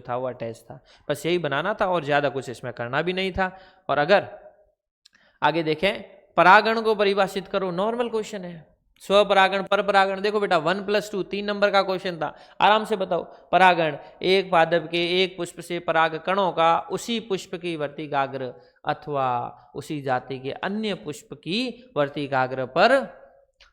था वो अटैच था। बस यही बनाना था और ज़्यादा कुछ इसमें करना भी नहीं था। और अगर आगे देखें, परागण को परिभाषित करो, नॉर्मल क्वेश्चन है। स्वपरागण, पर परागण, देखो बेटा 1+2 3 नंबर का क्वेश्चन था, आराम से बताओ। परागण, एक पादप के एक पुष्प से पराग कणों का उसी पुष्प की वर्तिकाग्र अथवा उसी जाति के अन्य पुष्प की वर्तिकाग्र पर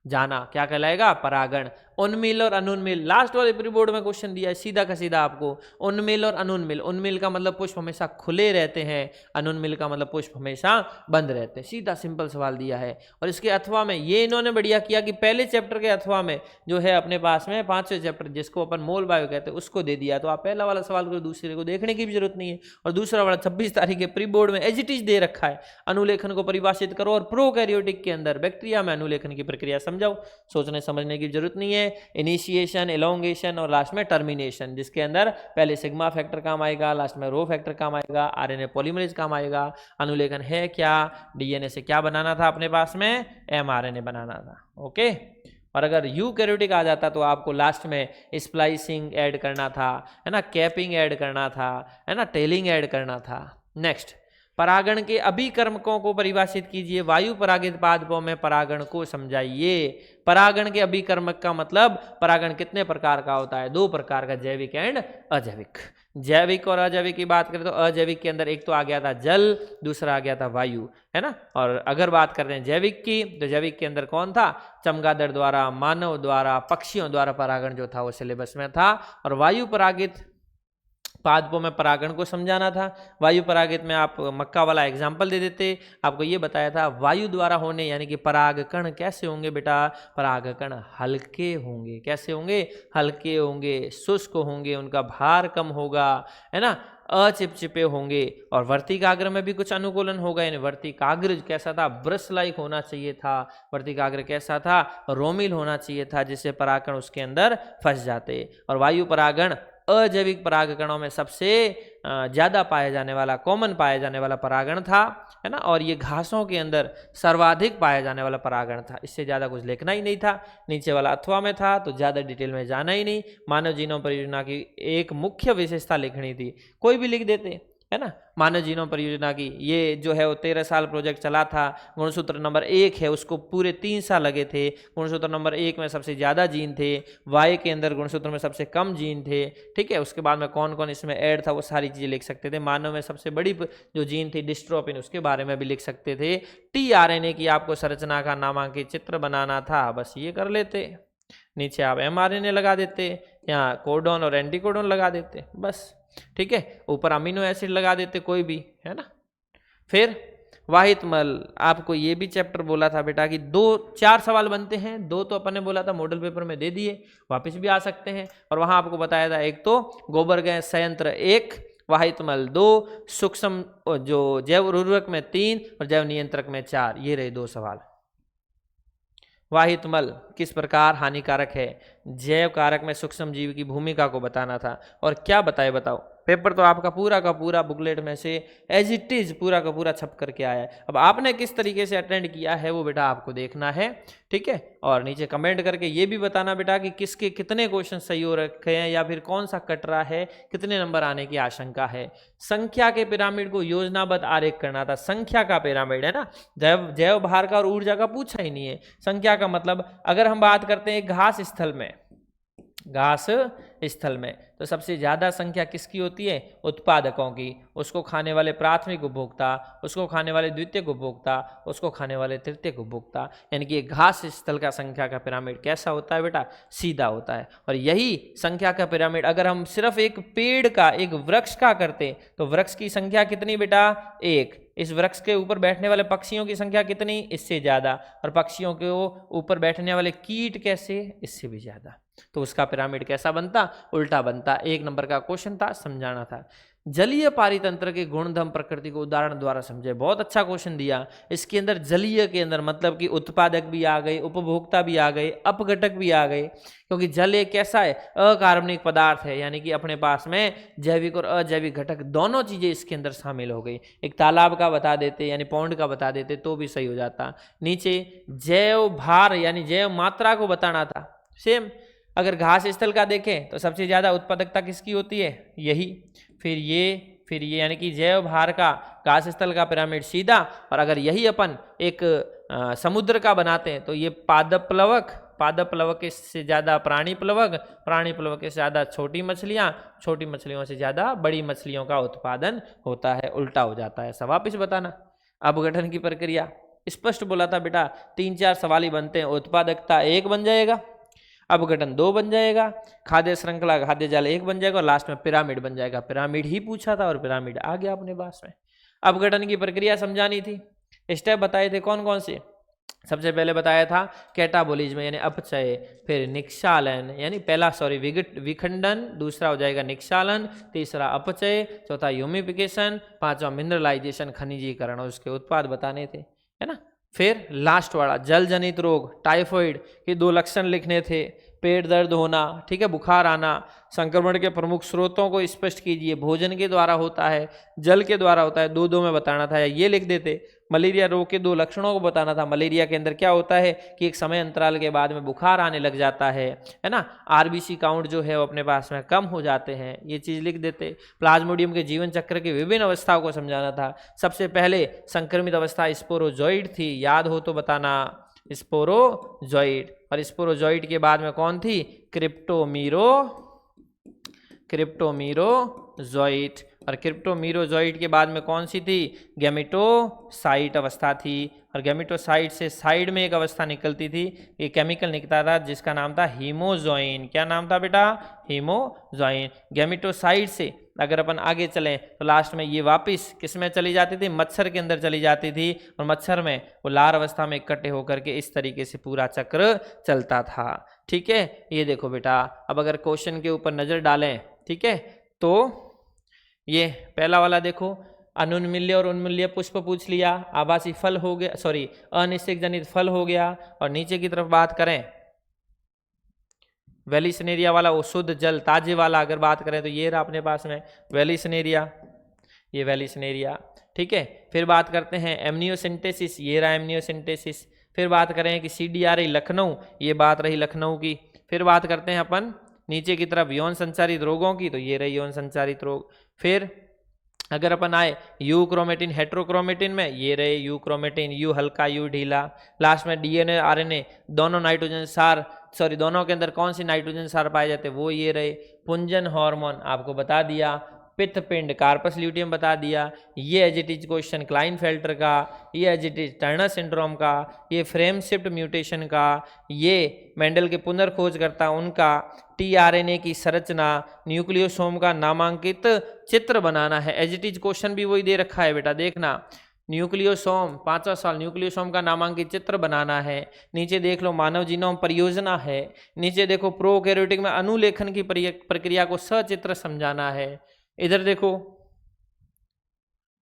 जाना क्या कहलाएगा? परागण। उन्मिल और अनुन्मिल, लास्ट वाले प्री बोर्ड में क्वेश्चन दिया है सीधा का सीधा आपको। उन्मिल और अनुन्मिल, उन्मिल का मतलब पुष्प हमेशा खुले रहते हैं, अनुन्मिल का मतलब पुष्प हमेशा बंद रहते हैं। सीधा सिंपल सवाल दिया है। और इसके अथवा में ये इन्होंने बढ़िया किया कि पहले चैप्टर के अथवा में जो है अपने पास में 5वें चैप्टर जिसको अपन मोल बायो कहते हैं उसको दे दिया। तो आप पहला वाला सवाल को दूसरे को देखने की भी जरूरत नहीं है। और दूसरा वाला 26 तारीख के प्री बोर्ड में एज इट इज दे रखा है, अनुलेखन को परिभाषित करो और प्रोकैरियोटिक के अंदर बैक्टीरिया में अनुलेखन की प्रक्रिया समझाओ। सोचने समझने की जरूरत नहीं है। इनिशिएशन, एलोंगेशन और लास्ट में टर्मिनेशन, जिसके अंदर पहले सिग्मा फैक्टर काम आएगा, लास्ट में रो फैक्टर काम आएगा, आरएनए पॉलीमरेज काम आएगा। अनुलेखन है क्या? डीएनए से क्या बनाना था अपने पास में? एमआरएनए बनाना था। ओके। और अगर यूकैरियोटिक आ जाता तो आपको लास्ट में स्प्लाइसिंग ऐड करना था, है ना, कैपिंग ऐड करना था, है ना, टेलिंग ऐड करना था। नेक्स्ट, परागण के अभिकर्मकों को परिभाषित कीजिए। वायु परागित पादपों में परागण को समझाइए। परागण के अभिकर्मक का मतलब परागण कितने प्रकार का होता है? 2 प्रकार का, जैविक एंड अजैविक। जैविक और अजैविक की बात करें तो अजैविक के अंदर एक तो आ गया था जल, दूसरा आ गया था वायु, है ना। और अगर बात करते हैं जैविक की तो जैविक के अंदर कौन था? चमगादड़ द्वारा, मानव द्वारा, पक्षियों द्वारा परागण जो था वो सिलेबस में था। और वायु परागित पादपों में परागण को समझाना था। वायु परागित में आप मक्का वाला एग्जाम्पल दे देते, आपको ये बताया था वायु द्वारा होने यानी कि परागकण कैसे होंगे बेटा? परागकण हल्के होंगे। कैसे होंगे? हल्के होंगे, शुष्क होंगे, उनका भार कम होगा, है ना, अचिपचिपे होंगे। और वर्तिकाग्र में भी कुछ अनुकूलन होगा। यानी वर्तिकाग्र कैसा था? ब्रश लाइक होना चाहिए था। वर्तिकाग्र कैसा था? रोमिल होना चाहिए था, जिससे परागकण उसके अंदर फंस जाते। और वायु परागण अजैविक परागकणों में सबसे ज़्यादा पाया जाने वाला, कॉमन पाया जाने वाला परागण था, है ना। और ये घासों के अंदर सर्वाधिक पाया जाने वाला परागण था। इससे ज़्यादा कुछ लिखना ही नहीं था। नीचे वाला अथवा में था तो ज़्यादा डिटेल में जाना ही नहीं। मानव जीनोम परियोजना की एक मुख्य विशेषता लिखनी थी, कोई भी लिख देते, है ना। मानव जीनोम परियोजना की ये जो है वो 13 साल प्रोजेक्ट चला था। गुणसूत्र नंबर 1 है, उसको पूरे 3 साल लगे थे। गुणसूत्र नंबर 1 में सबसे ज़्यादा जीन थे, वाई के अंदर गुणसूत्र में सबसे कम जीन थे, ठीक है। उसके बाद में कौन कौन इसमें ऐड था वो सारी चीज़ें लिख सकते थे। मानव में सबसे बड़ी जो जीन थी डिस्ट्रोफिन, उसके बारे में भी लिख सकते थे। टीआरएनए की आपको संरचना का नामांकित चित्र बनाना था, बस ये कर लेते। नीचे आप एमआरएनए लगा देते, यहाँ कोडोन और एंटीकोडोन लगा देते, बस, ठीक है। ऊपर अमीनो एसिड लगा देते कोई भी, है ना। फिर वाहित मल, आपको ये भी चैप्टर बोला था बेटा कि 4 सवाल बनते हैं। 2 तो अपन ने बोला था मॉडल पेपर में दे दिए, वापस भी आ सकते हैं। और वहां आपको बताया था एक तो गोबर गैस संयंत्र 1, वाहित मल 2, सूक्ष्म जो जैव उर्वरक में 3 और जैव नियंत्रक में 4। ये रहे 2 सवाल। वाहित मल किस प्रकार हानिकारक है? जैव कारक में सूक्ष्म जीव की भूमिका को बताना था। और क्या बताए बताओ? पेपर तो आपका पूरा का पूरा बुकलेट में से एज इट इज पूरा का पूरा छप करके आया है। अब आपने किस तरीके से अटेंड किया है वो बेटा आपको देखना है, ठीक है। और नीचे कमेंट करके ये भी बताना बेटा कि किसके कितने क्वेश्चन सही हो रखे हैं या फिर कौन सा कट रहा है, कितने नंबर आने की आशंका है। संख्या के पिरामिड को योजनाबद्ध आरेख करना था। संख्या का पिरामिड है ना, जैव भार का और ऊर्जा का पूछा ही नहीं है। संख्या का मतलब अगर हम बात करते हैं घास स्थल में, घास स्थल में तो सबसे ज़्यादा संख्या किसकी होती है? उत्पादकों की। उसको खाने वाले प्राथमिक उपभोक्ता, उसको खाने वाले द्वितीयक उपभोक्ता, उसको खाने वाले तृतीयक उपभोक्ता। यानी कि घास स्थल का संख्या का पिरामिड कैसा होता है बेटा? सीधा होता है। और यही संख्या का पिरामिड अगर हम सिर्फ एक पेड़ का, एक वृक्ष का करते तो वृक्ष की संख्या कितनी बेटा? 1। इस वृक्ष के ऊपर बैठने वाले पक्षियों की संख्या कितनी? इससे ज़्यादा। और पक्षियों के ऊपर बैठने वाले कीट कैसे? इससे भी ज़्यादा। तो उसका पिरामिड कैसा बनता? उल्टा बनता। 1 नंबर का क्वेश्चन था, समझाना था। जलीय पारितंत्र के गुणधर्म प्रकृति को उदाहरण द्वारा समझे। बहुत अच्छा क्वेश्चन दिया। इसके अंदर जलीय के अंदर मतलब कि उत्पादक भी आ गए, उपभोक्ता भी आ गए, अपघटक भी आ गए। क्योंकि जल एक कैसा है? अकार्बनिक पदार्थ है, यानी कि अपने पास में जैविक और अजैविक घटक दोनों चीजें इसके अंदर शामिल हो गई। एक तालाब का बता देते यानी पौंड का बता देते तो भी सही हो जाता। नीचे जैव भार यानी जैव मात्रा को बताना था। सेम अगर घास स्थल का देखें तो सबसे ज़्यादा उत्पादकता किसकी होती है, यही। फिर ये यानी कि जैव भार का घास स्थल का पिरामिड सीधा। और अगर यही अपन एक समुद्र का बनाते हैं तो ये पादप प्लवक से ज़्यादा प्राणी प्लवक से ज़्यादा छोटी मछलियों से ज़्यादा बड़ी मछलियों का उत्पादन होता है, उल्टा हो जाता है। सब वापिस बताना। अपघटन की प्रक्रिया स्पष्ट बोला था बेटा, 3-4 सवाल ही बनते हैं। उत्पादकता 1 बन जाएगा, अपघटन 2 बन जाएगा, खाद्य श्रृंखला खाद्य जाल 1 बन जाएगा और लास्ट में पिरामिड बन जाएगा। पिरामिड ही पूछा था और पिरामिड आ गया अपने पास में। अपघटन की प्रक्रिया समझानी थी, स्टेप बताए थे कौन कौन से। सबसे पहले बताया था कैटाबोलिज्म यानी अपचय, फिर निक्षालन यानी विखंडन, दूसरा हो जाएगा निक्षालन, तीसरा अपचय, चौथा ह्यूमिफिकेशन, पांचवा मिनरलाइजेशन खनिजीकरण, और उसके उत्पाद बताने थे, है ना। फिर लास्ट वाला जल जनित रोग टाइफॉइड के 2 लक्षण लिखने थे, पेट दर्द होना, ठीक है, बुखार आना, संक्रमण के प्रमुख स्रोतों को स्पष्ट कीजिए, भोजन के द्वारा होता है, जल के द्वारा होता है, 2-2 में बताना था, या ये लिख देते। मलेरिया रोग के 2 लक्षणों को बताना था। मलेरिया के अंदर क्या होता है कि एक समय अंतराल के बाद में बुखार आने लग जाता है ना, आरबीसी काउंट जो है वो अपने पास में कम हो जाते हैं, ये चीज़ लिख देते। प्लाज्मोडियम के जीवन चक्र की विभिन्न अवस्थाओं को समझाना था। सबसे पहले संक्रमित अवस्था स्पोरोजोइड थी, याद हो तो बताना, स्पोरोजोइड। और स्पोरोजोइड के बाद में कौन थी, क्रिप्टोमीरोजोइट। और क्रिप्टोमीरोजोइड के बाद में कौन सी थी, गैमेटोसाइट अवस्था थी। और गैमेटोसाइट से साइड में एक अवस्था निकलती थी, ये केमिकल निकलता था जिसका नाम था हीमोजोइन। क्या नाम था बेटा, हीमोजोइन। गैमेटोसाइट से अगर अपन आगे चलें तो लास्ट में ये वापस किस में चली जाती थी, मच्छर के अंदर चली जाती थी, और मच्छर में वो लार अवस्था में इकट्ठे होकर के इस तरीके से पूरा चक्र चलता था। ठीक है, ये देखो बेटा, अब अगर क्वेश्चन के ऊपर नजर डालें, ठीक है, तो ये पहला वाला देखो, अनुन्मील्य और उन्मूल्य पुष्प पूछ लिया, आभासी फल हो गया, सॉरी अनिश्चित जनित फल हो गया। और नीचे की तरफ बात करें वेलिसनेरिया वाला, वो शुद्ध जल ताजे वाला अगर बात करें तो ये रहा अपने पास में वेलिसनेरिया, ये वेलिसनेरिया, ठीक है। फिर बात करते हैं एमनियोसिंथेसिस, ये रहा एमनियोसिंथेसिस। फिर बात करें कि CDRI लखनऊ, ये बात रही लखनऊ की। फिर बात करते हैं अपन नीचे की तरफ यौन संचारित रोगों की, तो ये रही यौन संचारित रोग। फिर अगर अपन आए यू क्रोमेटिन हेट्रोक्रोमेटिन में, ये रहे यू क्रोमेटिन, यू हल्का यू ढीला। लास्ट में DNA RNA दोनों नाइट्रोजन सार, सॉरी दोनों के अंदर कौन सी नाइट्रोजन सार पाए जाते हैं, वो ये रहे। पुंजन हार्मोन आपको बता दिया, पित्त पिंड कार्पस ल्यूटियम बता दिया, ये as it is question Klinefelter का, ये as it is Turner syndrome का, ये फ्रेम शिफ्ट म्यूटेशन का, ये मेंडल के पुनर्खोजकर्ता उनका, tRNA की संरचना, न्यूक्लियोसोम का नामांकित चित्र बनाना है। एज इट इज क्वेश्चन भी वही दे रखा है बेटा, देखना न्यूक्लियोसोम 5वां सवाल, न्यूक्लियोसोम का नामांकित चित्र बनाना है। नीचे देख लो मानव जीनोम परियोजना है। नीचे देखो प्रोकैरियोटिक में अनुलेखन की प्रक्रिया को सचित्र समझाना है। इधर देखो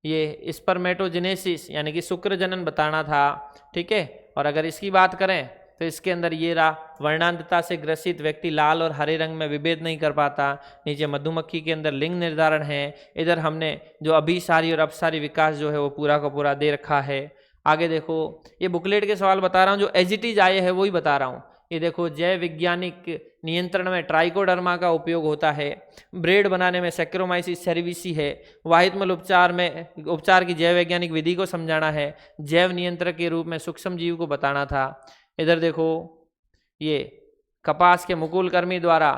ये स्पर्मेटोजेनेसिस यानी कि शुक्र जनन बताना था, ठीक है। और अगर इसकी बात करें तो इसके अंदर ये रहा, वर्णांधता से ग्रसित व्यक्ति लाल और हरे रंग में विभेद नहीं कर पाता। नीचे मधुमक्खी के अंदर लिंग निर्धारण है। इधर हमने जो अभिसारी और अपसारी विकास जो है वो पूरा का पूरा दे रखा है। आगे देखो, ये बुकलेट के सवाल बता रहा हूँ, जो एज इट इज आए हैं वही बता रहा हूँ। ये देखो, जैव वैज्ञानिक नियंत्रण में ट्राइकोडर्मा का उपयोग होता है। ब्रेड बनाने में सैक्रोमाइसिस सेरेविसी है। वाहितमल उपचार में उपचार की जैव वैज्ञानिक विधि को समझाना है। जैव नियंत्रक के रूप में सूक्ष्म जीव को बताना था। इधर देखो, ये कपास के मुकुल कर्मी द्वारा,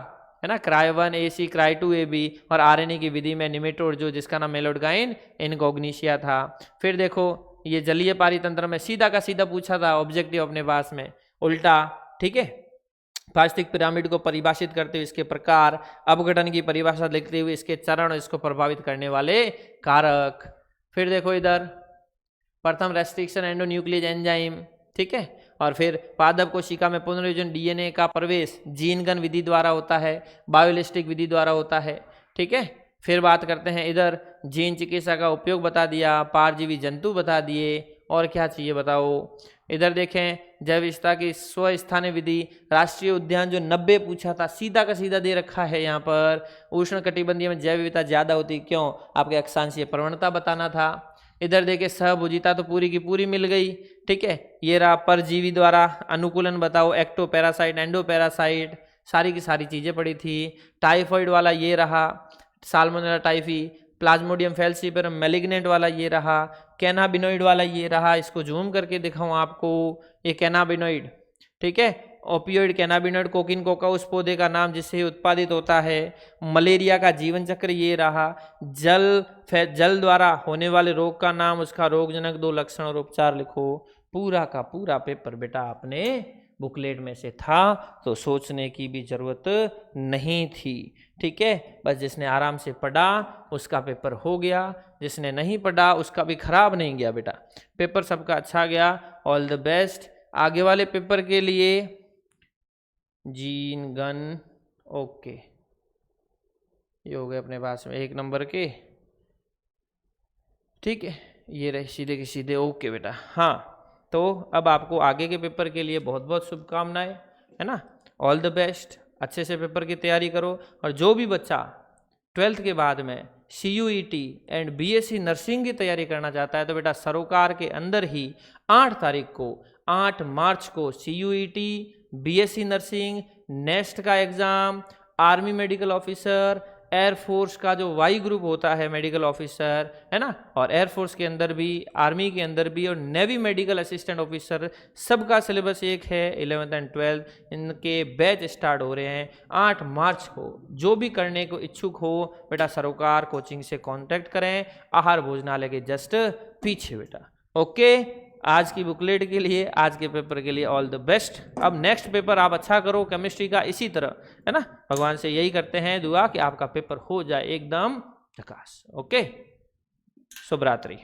है ना, क्राई1 AC क्राई2 AB और RNA की विधि में निमेटोड जो जिसका नाम मेलोडगाइन इनकॉग्निशिया था। फिर देखो, ये जलीय पारितंत्र में सीधा का सीधा पूछा था, ऑब्जेक्टिव अपने पास में उल्टा, ठीक है। पारिस्थितिक पिरामिड को परिभाषित करते हुए इसके प्रकार, अपघटन की परिभाषा लिखते हुए इसके चरण, इसको प्रभावित करने वाले कारक। फिर देखो इधर, प्रथम रेस्ट्रिक्शन एंडोन्यूक्लियस एंजाइम, ठीक है। और फिर पादप कोशिका में पुनर्योजन DNA का प्रवेश जीनगन विधि द्वारा होता है, बायोलिस्टिक विधि द्वारा होता है, ठीक है। फिर बात करते हैं इधर, जीन चिकित्सा का उपयोग बता दिया, पारजीवी जंतु बता दिए, और क्या चाहिए बताओ। इधर देखें, जैव विविधता की स्वस्थानीय विधि, राष्ट्रीय उद्यान जो 90 पूछा था, सीधा का सीधा दे रखा है यहाँ पर। उष्ण कटिबंधीय में जैव विविधता ज्यादा होती, क्यों, आपके अक्षांशीय प्रवणता बताना था। इधर देखे, सहभुजिता तो पूरी की पूरी मिल गई, ठीक है। ये रहा परजीवी द्वारा अनुकूलन बताओ, एक्टोपैरासाइट एंडोपैरासाइट, सारी की सारी चीज़ें पढ़ी थी। टाइफॉइड वाला ये रहा, साल्मोनेला टाइफी, प्लाज्मोडियम फैलसीफेरम मैलिग्नेंट वाला ये रहा, कैनाबिनोइड वाला ये रहा। इसको जूम करके दिखाऊं आपको, ये कैनाबिनोइड, ठीक है। ओपियोइड कैनाबिनोइड कोकिन कोका उस पौधे का नाम जिससे उत्पादित होता है। मलेरिया का जीवन चक्र ये रहा। जल द्वारा होने वाले रोग का नाम, उसका रोगजनक 2 लक्षण और उपचार लिखो। पूरा का पूरा पेपर बेटा आपने बुकलेट में से था, तो सोचने की भी जरूरत नहीं थी, ठीक है। बस जिसने आराम से पढ़ा उसका पेपर हो गया, जिसने नहीं पढ़ा उसका भी खराब नहीं गया बेटा, पेपर सबका अच्छा गया। ऑल द बेस्ट आगे वाले पेपर के लिए। जीन गन ओके, ये हो गए अपने पास में 1 नंबर के, ठीक है। ये रहे सीधे के सीधे ओके बेटा। हाँ, तो अब आपको आगे के पेपर के लिए बहुत बहुत शुभकामनाएं, है ना। ऑल द बेस्ट, अच्छे से पेपर की तैयारी करो। और जो भी बच्चा 12th के बाद में CUET एंड BSc नर्सिंग की तैयारी करना चाहता है, तो बेटा सरोकार के अंदर ही 8 मार्च को CUET, BSc नर्सिंग, नेक्स्ट का exam, army medical officer, air force का जो वाई ग्रुप होता है मेडिकल ऑफिसर, है ना, और एयरफोर्स के अंदर भी, आर्मी के अंदर भी, और नेवी मेडिकल असिस्टेंट ऑफिसर, सबका सिलेबस एक है। 11th एंड 12th इनके बैच स्टार्ट हो रहे हैं 8 मार्च को। जो भी करने को इच्छुक हो बेटा सरोकार कोचिंग से कांटेक्ट करें, आहार भोजनालय के जस्ट पीछे बेटा। ओके, आज की बुकलेट के लिए, आज के पेपर के लिए ऑल द बेस्ट। अब नेक्स्ट पेपर आप अच्छा करो केमिस्ट्री का, इसी तरह, है ना। भगवान से यही करते हैं दुआ कि आपका पेपर हो जाए एकदम झकास। ओके, शुभ रात्रि।